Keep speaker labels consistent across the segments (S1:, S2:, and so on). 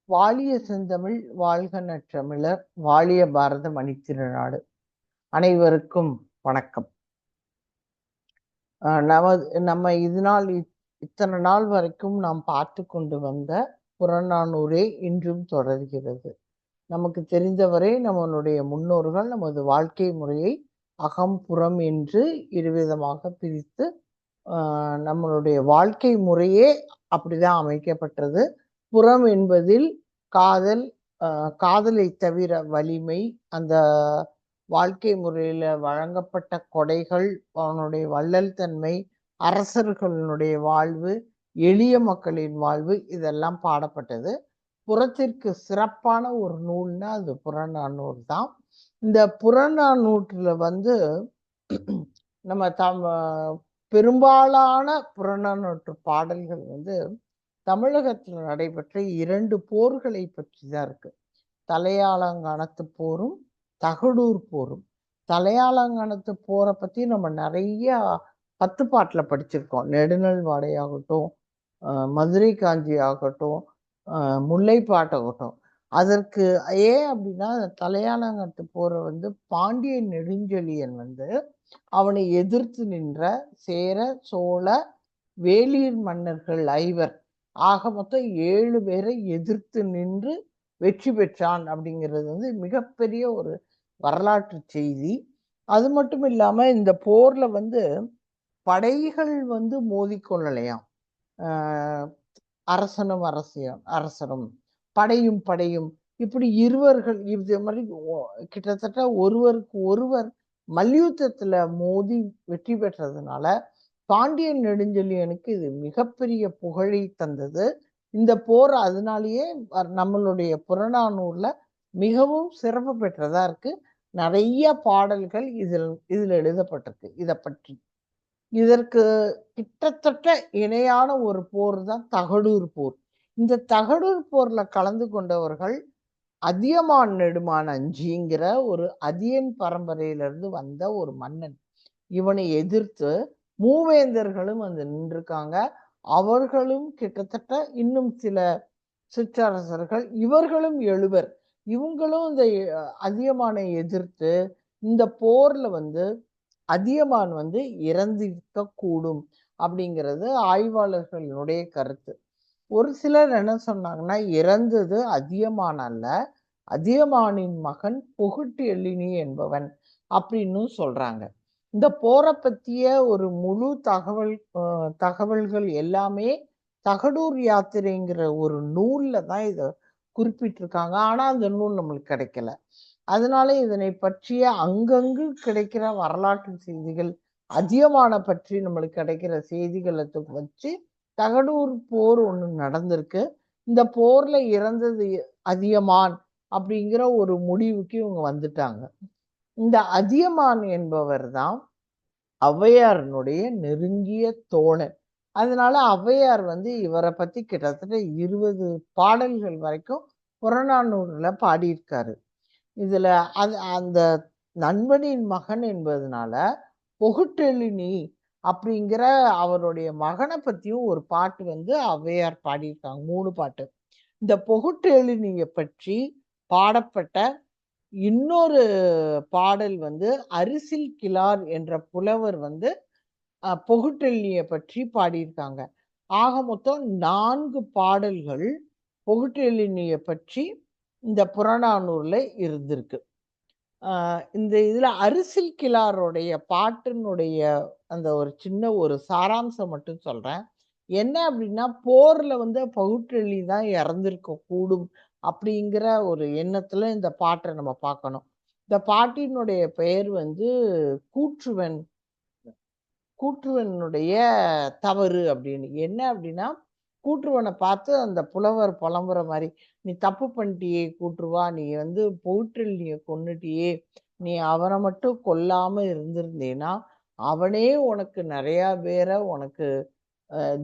S1: வாழிய செந்தமிழ் வாழ்க நற்றமிழர் வாழிய பாரத மணித்திருநாடு. அனைவருக்கும் வணக்கம். நம்ம இத்தனை நாள் வரைக்கும் நாம் பார்த்து கொண்டு வந்த புறநானூரே இன்றும் தொடர்கிறது. நமக்கு தெரிந்தவரை நம்மளுடைய முன்னோர்கள் நமது வாழ்க்கை முறையை அகம் புறம் என்று இருவிதமாக பிரித்து நம்மளுடைய வாழ்க்கை முறையே அப்படிதான் அமைக்கப்பட்டது. புறம் என்பதில் காதலை தவிர வலிமை, அந்த வாழ்க்கை முறையில வழங்கப்பட்ட கொடைகள், அவனுடைய வள்ளல் தன்மை, அரசர்களுடைய வாழ்வு, எளிய மக்களின் வாழ்வு, இதெல்லாம் பாடப்பட்டது. புறத்திற்கு சிறப்பான ஒரு நூல்னா அது புறநானூறு தான். இந்த புறநானூற்றுல நம்ம பெரும்பாலான புறநானூற்று பாடல்கள் தமிழகத்தில் நடைபெற்ற 2 போர்களை பற்றி தான் இருக்கு. தலையாலங்கானத்து போரும் தகடூர் போரும். தலையாலங்கானத்து போரை பத்தி நம்ம நிறைய 10 பாட்டுல படிச்சிருக்கோம். நெடுநல் வாடையாகட்டும், மதுரை காஞ்சி ஆகட்டும், முல்லைப்பாட்டாகட்டும். அதற்கு ஏன் அப்படின்னா, தலையாலங்கானத்து போரை பாண்டிய நெடுஞ்செழியன் அவனை எதிர்த்து நின்ற சேர சோழ வேளிர் மன்னர்கள் 5 ஆக மொத்தம் 7 பேரை எதிர்த்து நின்று வெற்றி பெற்றான் அப்படிங்கிறது மிகப்பெரிய ஒரு வரலாற்று செய்தி. அது மட்டும் இல்லாம இந்த போர்ல படைகள் மோதிக்கொள்ளலையாம். அரசனும் படையும் இப்படி இருவர்கள் இது மாதிரி கிட்டத்தட்ட ஒருவருக்கு ஒருவர் மல்யுத்தத்துல மோதி வெற்றி பெற்றதுனால பாண்டியன் நெடுஞ்செழியனுக்கு இது மிகப்பெரிய புகழை தந்தது. இந்த போர் அதனாலேயே நம்மளுடைய புறநானூர்ல மிகவும் சிறப்பு பெற்றதா இருக்கு. நிறைய பாடல்கள் இதுல எழுதப்பட்டிருக்கு இதை பற்றி. இதற்கு கிட்டத்தட்ட இணையான ஒரு போர் தான் தகடூர் போர். இந்த தகடூர் போர்ல கலந்து கொண்டவர்கள் அதியமான் நெடுமான் அஞ்சிங்கிற ஒரு அதியன் பரம்பரையிலிருந்து வந்த ஒரு மன்னன். இவனை எதிர்த்து மூவேந்தர்களும் நின்றுருக்காங்க. அவர்களும் கிட்டத்தட்ட இன்னும் சில சிற்றரசர்கள், இவர்களும் 7 இவங்களும் இந்த அதியமானை எதிர்த்து இந்த போர்ல அதியமான் இறந்திருக்க கூடும் அப்படிங்கிறது ஆய்வாளர்களுடைய கருத்து. ஒரு சிலர் என்ன சொன்னாங்கன்னா, இறந்தது அதியமான் அல்ல, அதியமானின் மகன் பொகுட்டெழினி என்பவன் அப்படின்னு சொல்றாங்க. இந்த போரை பற்றிய ஒரு முழு தகவல்கள் எல்லாமே தகடூர் யாத்திரைங்கிற ஒரு நூல்ல தான் இதை குறிப்பிட்டிருக்காங்க. ஆனா அந்த நூல் நம்மளுக்கு கிடைக்கல. அதனால இதனை பற்றிய அங்கங்கு கிடைக்கிற வரலாற்று செய்திகள், அதியமான பற்றி நம்மளுக்கு கிடைக்கிற செய்திகளை வச்சு தகடூர் போர் ஒண்ணு நடந்திருக்கு. இந்த போர்ல இறந்தது அதியமான் அப்படிங்கிற ஒரு முடிவுக்கு இவங்க வந்துட்டாங்க. இந்த அதியமான் என்பவர் தான் ஔவையாரனுடைய நெருங்கிய தோழன். அதனால ஔவையார் இவரை பத்தி கிட்டத்தட்ட 20 பாடல்கள் வரைக்கும் புறநானூறுல பாடியிருக்காரு. இதுல அந்த நண்பனின் மகன் என்பதனால பொகுட்டெழினி அப்படிங்கிற அவருடைய மகனை பத்தியும் ஒரு பாட்டு ஔவையார் பாடியிருக்காங்க. 3 பாட்டு. இந்த பொகுட்டெழினியை பற்றி பாடப்பட்ட இன்னொரு பாடல் அரிசில் கிழார் என்ற புலவர் பொகுட்டெழினியை பற்றி பாடியிருக்காங்க. ஆக மொத்தம் 4 பாடல்கள் பொகுட்டெழினியை பற்றி இந்த புறநானூர்ல இருந்திருக்கு. இந்த இதுல அரிசில் கிழாருடைய பாட்டினுடைய அந்த ஒரு சின்ன ஒரு சாராம்சம் மட்டும் சொல்றேன். என்ன அப்படின்னா, போர்ல பொகுட்டெழினி தான் இறந்திருக்க கூடும் அப்படிங்கிற ஒரு எண்ணத்துல இந்த பாட்டை நம்ம பார்க்கணும். இந்த பாட்டினுடைய பெயர் கூற்றுவனுடைய தவறு அப்படின்னு. என்ன அப்படின்னா, கூற்றுவனை பார்த்து அந்த புலவர் புலம்புற மாதிரி, நீ தப்பு பண்ணிட்டியே கூற்றுவா, நீ பொகுட்டெழினியை கொன்னுட்டியே, நீ அவனை மட்டும் கொல்லாம இருந்திருந்தேனா அவனே உனக்கு நிறைய பேரை உனக்கு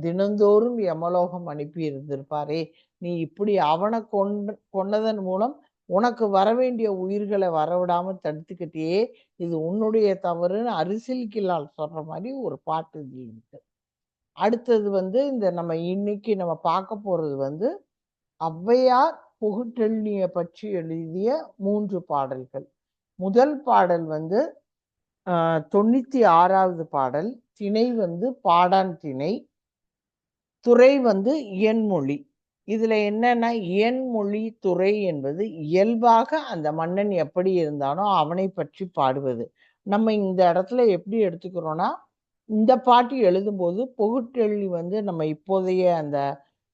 S1: தினந்தோறும் யமலோகம் அனுப்பி இருந்திருப்பாரே, நீ இப்படி அவனை கொன்னதன் மூலம் உனக்கு வர வேண்டிய உயிர்களை வரவிடாம தடுத்துக்கிட்டே, இது உன்னுடைய தவறுன்னு அரிசில் கிழார் சொல்ற மாதிரி ஒரு பாட்டு இருக்கு. அடுத்தது இந்த நம்ம இன்னைக்கு பார்க்க போறது ஔவையார் புகுட்டெழினிய பற்றி எழுதிய 3 பாடல்கள். முதல் பாடல் வந்து 96வது பாடல். திணை வந்து பாடான் திணை. துறை வந்து இயன்மொழி. இதுல என்னன்னா, இயன்மொழி துறை என்பது இயல்பாக அந்த மன்னன் எப்படி இருந்தானோ அவனை பற்றி பாடுவது. நம்ம இந்த இடத்துல எப்படி எடுத்துக்கிறோம்னா, இந்த பாட்டு எழுதும்போது புகுட்டெழி வந்து நம்ம இப்போதைய அந்த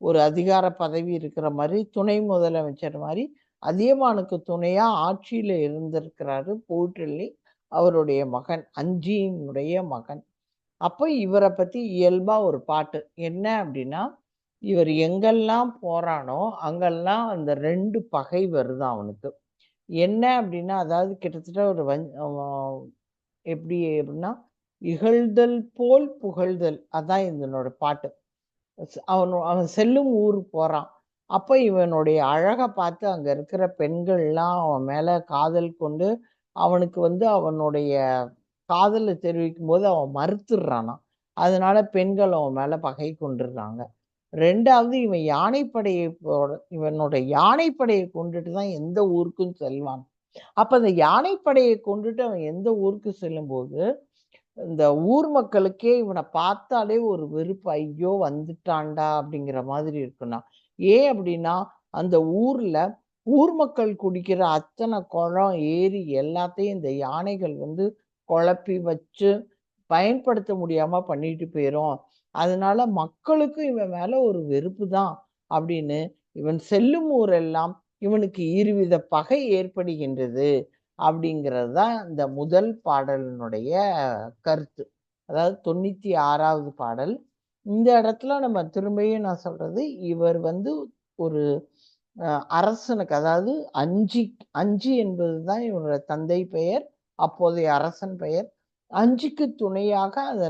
S1: ஒரு அதிகார பதவி இருக்கிற மாதிரி, துணை முதலமைச்சர் மாதிரி அதியமானுக்கு துணையா ஆட்சியில இருந்திருக்கிறாரு புகுட்டெழி. அவருடைய மகன், அஞ்சியினுடைய மகன். அப்போ இவரை பத்தி இயல்பா ஒரு பாட்டு. என்ன அப்படின்னா, இவர் எங்கெல்லாம் போறானோ அங்கெல்லாம் அந்த 2 பகை வருதான் அவனுக்கு. என்ன அப்படின்னா, அதாவது கிட்டத்தட்ட ஒரு எப்படி அப்படின்னா, இகழ்தல் போல் புகழ்தல். அதான் இதனோட பாட்டு. அவன் செல்லும் ஊருக்கு போறான். அப்ப இவனுடைய அழக பார்த்து அங்க இருக்கிற பெண்கள்லாம் அவன் மேல காதல் கொண்டு, அவனுக்கு வந்து அவனுடைய காதலை தெரிவிக்கும் போது அவன் மறுத்துடுறானாம். அதனால பெண்கள் அவன் மேல பகை கொண்டுடுறாங்க. 2வது இவனோட யானைப்படையை கொண்டுட்டு தான் எந்த ஊருக்கும் செல்வான். அப்ப அந்த யானைப்படையை கொண்டுட்டு அவன் எந்த ஊருக்கு செல்லும்போது, இந்த ஊர் மக்களுக்கே இவனை பார்த்தாலே ஒரு வெறுப்பு. ஐயோ வந்துட்டான்டா அப்படிங்கிற மாதிரி இருக்குண்ணா. ஏன் அப்படின்னா, அந்த ஊர்ல ஊர் மக்கள் குடிக்கிற அத்தனை குளம், ஏரி எல்லாத்தையும் இந்த யானைகள் வந்து குழப்பி வச்சு பயன்படுத்த முடியாம பண்ணிட்டு போயிரும். அதனால மக்களுக்கும் இவன் மேல ஒரு வெறுப்பு தான் அப்படின்னு, இவன் செல்லும் ஊரெல்லாம் இவனுக்கு இருவித பகை ஏற்படுகின்றது அப்படிங்கிறது தான் இந்த முதல் பாடலினுடைய கருத்து. அதாவது 96வது பாடல். இந்த இடத்துல நம்ம திரும்பியும் நான் சொல்றது, இவர் வந்து ஒரு அரசனுக்கு, அதாவது அஞ்சி என்பதுதான் இவனோட தந்தை பெயர், அப்போதைய அரசன் பெயர். அஞ்சிக்கு துணையாக அந்த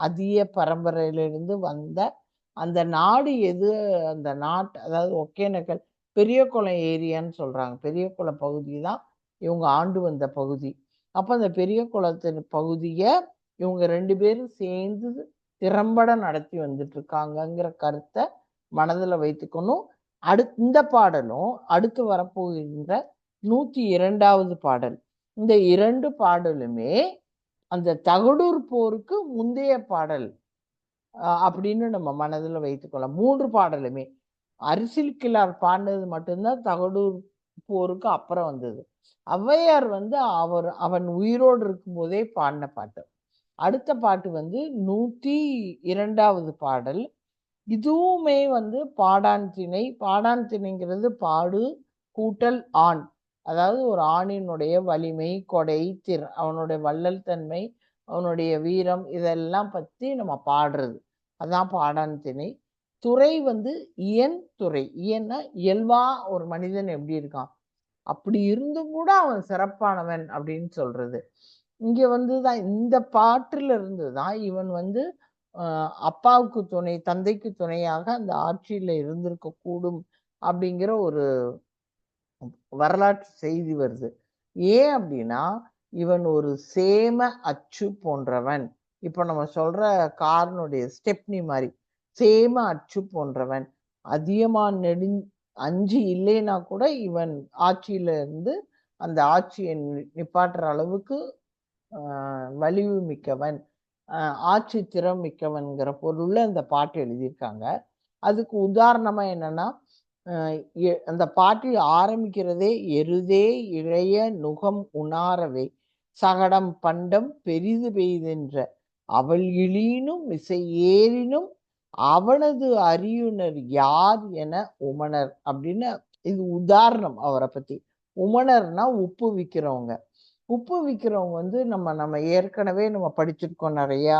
S1: அதிய பரம்பரையிலிருந்து வந்த அந்த நாடு எது, அந்த நாட்டு அதாவது ஒகேனக்கல் பெரிய குளம் ஏரியான்னு சொல்றாங்க. பெரிய குளம் பகுதி தான் இவங்க ஆண்டு வந்த பகுதி. அப்ப அந்த பெரிய குளத்தின் பகுதிய இவங்க 2 பேரும் சேர்ந்து திறம்பட நடத்தி வந்துட்டு இருக்காங்கங்கிற கருத்தை மனதுல வைத்துக்கணும். இந்த பாடலும் அடுத்து வரப்போகின்ற 102வது பாடல். இந்த 2 பாடலுமே அந்த தகடூர் போருக்கு முந்தைய பாடல் அப்படின்னு நம்ம மனதுல வைத்துக்கொள்ளலாம். 3 பாடலுமே. அரிசில் கிழார் பாடினது மட்டும்தான் தகடூர் போருக்கு அப்புறம் வந்தது. ஔவையார் வந்து அவன் உயிரோடு இருக்கும்போதே பாடின பாட்டு. அடுத்த பாட்டு வந்து 102வது பாடல். இதுவுமே வந்து பாடான் திணை. பாடான் திணைங்கிறது பாடு கூட்டல் ஆண். அதாவது ஒரு ஆணினுடைய வலிமை, கொடை, அவனுடைய வள்ளல் தன்மை, அவனுடைய வீரம் இதெல்லாம் பத்தி நம்ம பாடுறது. அதான் பாடான் திணை. துறை வந்து இயன் துறை. இயன்னா இயல்பா ஒரு மனிதன் எப்படி இருக்கான், அப்படி இருந்தும் கூட அவன் சிறப்பானவன் அப்படின்னு சொல்றது. இங்க வந்துதான் இந்த பாட்டுல இருந்துதான் இவன் வந்து அப்பாவுக்கு துணை, தந்தைக்கு துணையாக அந்த ஆட்சியில இருந்திருக்க கூடும் அப்படிங்கிற ஒரு வரலாற்று செய்தி வருது. ஏன் அப்படின்னா, இவன் ஒரு சேம அச்சு போன்றவன். இப்ப நம்ம சொல்ற காரனுடைய ஸ்டெப்னி மாதிரி சேம அச்சு போன்றவன். அதியமான் அஞ்சு இல்லைன்னா கூட இவன் ஆட்சியில இருந்து அந்த ஆட்சியை நிப்பாட்டுற அளவுக்கு வலிவு மிக்கவன், ஆட்சி திறம் மிக்கவன்கிற பொருள்ல அந்த பாட்டு எழுதியிருக்காங்க. அதுக்கு உதாரணமா என்னன்னா, அந்த பாட்டில் ஆரம்பிக்கிறதே எருதே இழைய நுகம் உணாரவே சகடம் பண்டம் பெரிது பெய்தென்ற அவள் இழீனும் இசை ஏறினும் அவனது அறியுனர் யார் என உமனர் அப்படின்னு. இது உதாரணம் அவரை பத்தி. உமனர்னா உப்பு விற்கிறவங்க. உப்பு விற்கிறவங்க வந்து நம்ம ஏற்கனவே நம்ம படிச்சிருக்கோம் நிறையா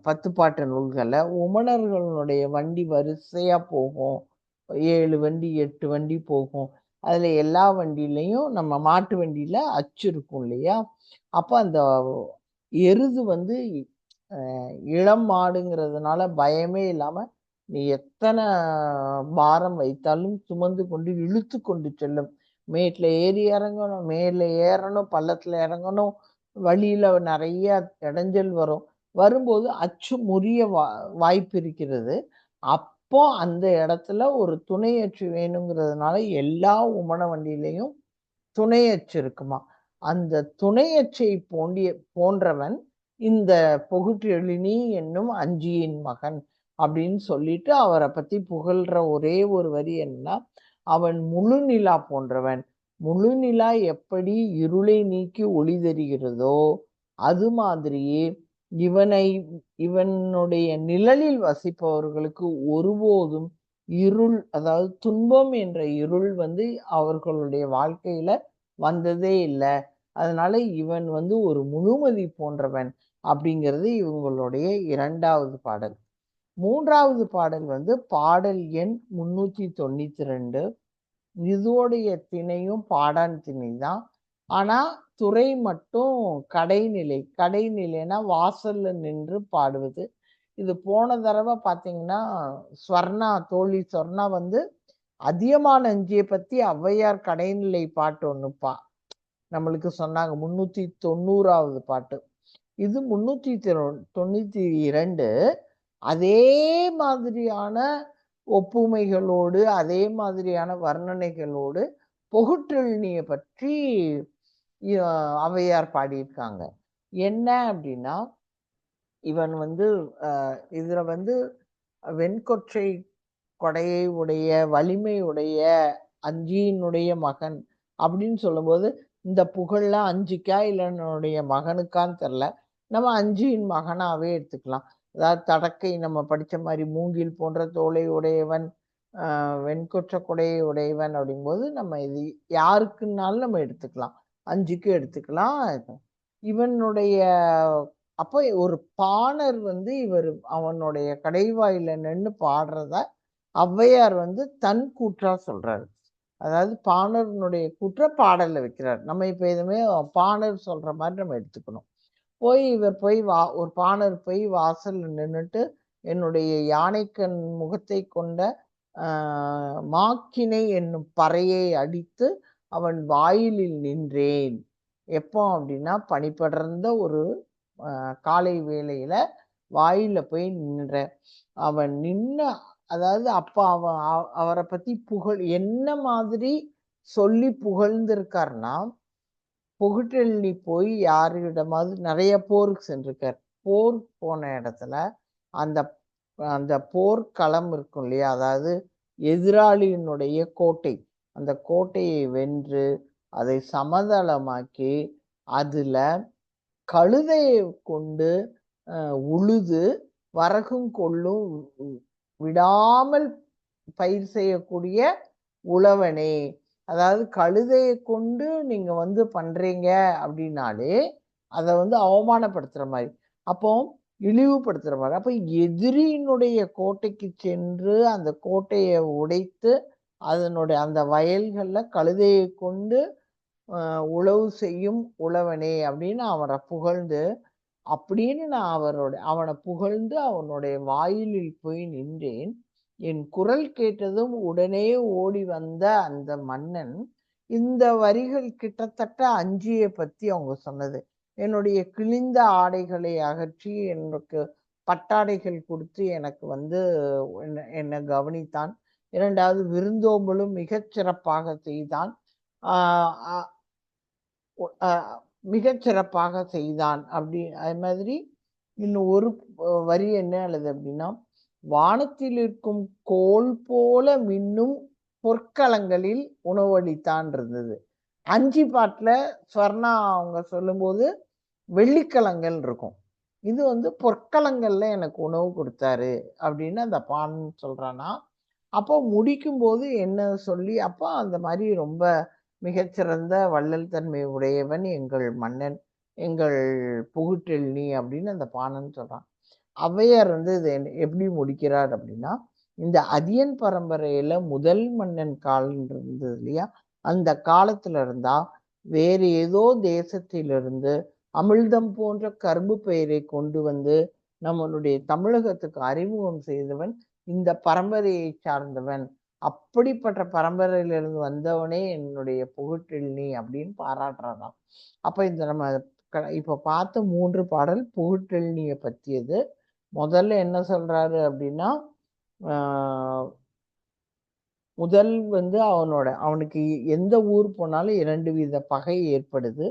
S1: 10 பாட்டு நூல்களை. உமனர்களுடைய வண்டி வரிசையா போகும். 7 வண்டி 8 வண்டி போகும். அதுல எல்லா வண்டியிலையும் நம்ம மாட்டு வண்டியில அச்சு இருக்கும் இல்லையா. அப்ப அந்த எருது வந்து இளம் மாடுங்கிறதுனால பயமே இல்லாம நீ எத்தனை பாரம் வைத்தாலும் சுமந்து கொண்டு இழுத்து கொண்டு செல்லும். மேட்ல ஏறி இறங்கணும், மேல ஏறணும், பள்ளத்துல இறங்கணும், வழியில நிறைய இடைஞ்சல் வரும்போது அச்சு முறிய வாய்ப்பு இருக்கிறது. அப்போ அந்த இடத்துல ஒரு துணையச்சு வேணுங்கிறதுனால எல்லா உமண வண்டியிலையும் துணையச்சு இருக்குமா. அந்த துணையச்சை போன்றவன் இந்த பொகுட்டெழினி என்னும் அஞ்சியின் மகன் அப்படின்னு சொல்லிட்டு அவரை பத்தி புகழ்ற ஒரே ஒரு வரி என்னன்னா, அவன் முழு நிலா போன்றவன். முழு நிலா எப்படி இருளை நீக்கி ஒளி தருகிறதோ அது மாதிரியே இவனுடைய நிழலில் வசிப்பவர்களுக்கு ஒருபோதும் இருள், அதாவது துன்பம் என்ற இருள் அவர்களுடைய வாழ்க்கையில வந்ததே இல்லை. அதனால இவன் ஒரு முழுமதி போன்றவன் அப்படிங்கிறது இவங்களுடைய 2வது பாடல். 3வது பாடல் பாடல் எண் 392. இதோடைய திணையும் பாடான் திணை தான். ஆனா துறை மட்டும் கடைநிலை. கடைநிலைனா வாசல்ல நின்று பாடுவது. இது போன தடவை பார்த்தீங்கன்னா தோழி ஸ்வர்ணா அதியமான் அஞ்சியை பத்தி ஔவையார் கடைநிலை பாட்டு ஒண்ணுப்பா நம்மளுக்கு சொன்னாங்க. 390வது பாட்டு. இது 392. அதே மாதிரியான ஒப்புமைகளோடு அதே மாதிரியான வர்ணனைகளோடு பொகுட்டெழினியை பற்றி ஔவையார் பாடியிருக்காங்க. என்ன அப்படின்னா, இவன் இதுல வெண்கொற்றை கொடையை உடைய வலிமை உடைய அஞ்சியினுடைய மகன் அப்படின்னு சொல்லும்போது இந்த புகழ்லாம் அஞ்சிக்கா இல்லை என்னுடைய மகனுக்கான்னு தெரில. நம்ம அஞ்சியின் மகனாவே எடுத்துக்கலாம். அதாவது தடக்கை நம்ம படிச்ச மாதிரி மூங்கில் போன்ற தோலை உடையவன், வெண்கொற்ற கொடையை உடையவன் அப்படிங்கும்போது நம்ம இது யாருக்குன்னாலும் நம்ம எடுத்துக்கலாம், அஞ்சுக்கு எடுத்துக்கலாம். இவனுடைய அப்போ ஒரு பாணர் இவர் அவனுடைய கடைவாயில நின்று பாடுறத ஔவையார் தன் கூற்றா சொல்றாரு. அதாவது பாணர்னுடைய கூற்ற பாடல்ல வைக்கிறார். நம்ம இப்ப எதுவுமே பாணர் சொல்ற மாதிரி நம்ம எடுத்துக்கணும். இவர் ஒரு பாணர் போய் வாசல் நின்றுட்டு என்னுடைய யானைக்கண் முகத்தை கொண்ட மாக்கினை என்னும் பறையை அடித்து அவன் வாயிலில் நின்றேன். எப்போ அப்படின்னா பனிபடர்ந்த ஒரு காலை வேளையில வாயில போய் நின்ற அவன் நின்ன, அதாவது அப்ப அவரை பத்தி என்ன மாதிரி சொல்லி புகழ்ந்திருக்காருன்னா, பொகுட்டெழினி போய் யாரிடமாவது நிறைய போருக்கு சென்றிருக்கார். போர் போன இடத்துல அந்த அந்த போர்க்களம் இருக்கும் இல்லையா, அதாவது எதிராளியினுடைய கோட்டை, அந்த கோட்டையை வென்று அதை சமதளமாக்கி அதுல கழுதையை கொண்டு உழுது வரகும் கொள்ளும் விடாமல் பயிர் செய்யக்கூடிய உழவனே. அதாவது கழுதையை கொண்டு நீங்க பண்றீங்க அப்படின்னாலே அதை அவமானப்படுத்துற மாதிரி, அப்போ இழிவுபடுத்துற மாதிரி. அப்ப எதிரியினுடைய கோட்டைக்கு சென்று அந்த கோட்டையை உடைத்து அதனுடைய அந்த வயல்கள்ல கழுதையை கொண்டு உழவு செய்யும் உழவனே அப்படின்னு அவரை புகழ்ந்து, அப்படின்னு நான் அவனை புகழ்ந்து அவனுடைய வாயிலில் போய் நின்றேன். என் குரல் கேட்டதும் உடனே ஓடி வந்த அந்த மன்னன். இந்த வரிகள் கிட்டத்தட்ட அஞ்சியை பத்தி அவங்க சொன்னது. என்னுடைய கிழிந்த ஆடைகளை அகற்றி எனக்கு பட்டாடைகள் கொடுத்து எனக்கு என்னை கவனித்தான். 2வது விருந்தோம்பலும் மிகச் சிறப்பாக செய்தான். மிகச்சிறப்பாக செய்தான். அது மாதிரி இன்னும் ஒரு வரி என்ன அல்லது அப்படின்னா, வானத்தில் இருக்கும் கோல் போல மின்னும் பொற்களங்களில் உணவளித்தான் இருந்தது. அஞ்சி பாட்டுல ஸ்வர்ணா அவங்க சொல்லும்போது வெள்ளிக்கலங்கள் இருக்கும். இது பொற்களங்கள்ல எனக்கு உணவு கொடுத்தாரு அப்படின்னு அந்த பான் சொல்றானா. அப்போ முடிக்கும் போது என்ன சொல்லி, அப்போ அந்த மாதிரி ரொம்ப மிகச்சிறந்த வள்ளல் தன்மை உடையவன் எங்கள் மன்னன், எங்கள் பொகுட்டெழினி அப்படின்னு அந்த பாணன் சொல்றான். ஔவையார் இதை எப்படி முடிக்கிறார் அப்படின்னா, இந்த அதியன் பரம்பரையில முதல் மன்னன் காலம் இருந்தது இல்லையா, அந்த காலத்துல இருந்தா வேறு ஏதோ தேசத்திலிருந்து அமிழ்தம் போன்ற கரும்பு பெயரை கொண்டு நம்மளுடைய தமிழகத்துக்கு அறிமுகம் செய்தவன் இந்த பரம்பரையை சார்ந்தவன். அப்படிப்பட்ட பரம்பரையிலிருந்து வந்தவனே என்னுடைய பொகுட்டெழினி அப்படின்னு பாராட்டுறாராம். அப்ப இந்த நம்ம இப்ப பார்த்த 3 பாடல் பொகுட்டெழினியை பற்றியது. முதல்ல என்ன சொல்றாரு அப்படின்னா, முதல் வந்து அவனுக்கு எந்த ஊர் போனாலும் 2 வித பகை ஏற்படுது.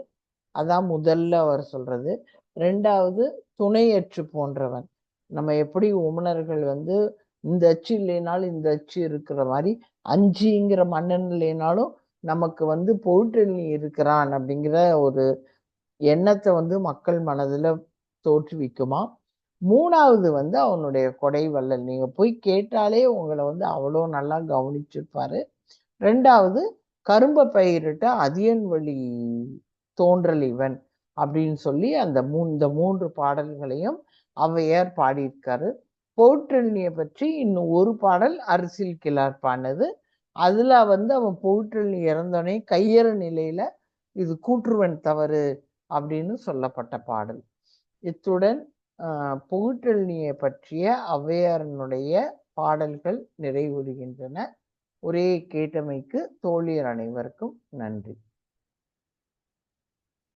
S1: அதான் முதல்ல அவர் சொல்றது. 2வது துணையற்று போன்றவன். நம்ம எப்படி உமணர்கள் வந்து இந்த அச்சு இல்லைனாலும் இந்த அச்சு இருக்கிற மாரி, அஞ்சிங்கிற மன்னன் இல்லைனாலும் நமக்கு வந்து பொருட்டெழினி இருக்கிறான் அப்படிங்கிற ஒரு எண்ணத்த வந்து மக்கள் மனதுல தோற்றுவிக்குமாம். 3வது வந்து அவனுடைய கொடை வள்ளல். நீங்க போய் கேட்டாலே உங்கள வந்து அவ்வளோ நல்லா கவனிச்சிருப்பாரு. 2வது கரும்ப பயிரிட்ட அதியன் வழி தோன்றல் இவன் அப்படின்னு சொல்லி இந்த 3 பாடல்களையும் ஔவையார் பாடியிருக்காரு. பொருட்டெழினிய பற்றி இன்னும் ஒரு பாடல் அரசியல் கிழார் பாடினது. அதுல வந்து அவன் பொருட்டெழினி இறந்தோனே கையறு நிலையில இது கூற்றுவன் தவறு அப்படின்னு சொல்லப்பட்ட பாடல். இத்துடன் புகுட்டெழினியை பற்றிய ஔவையாரினுடைய பாடல்கள் நிறைவுறுகின்றன. உரையை கேட்டமைக்கு தோழியர் அனைவருக்கும் நன்றி.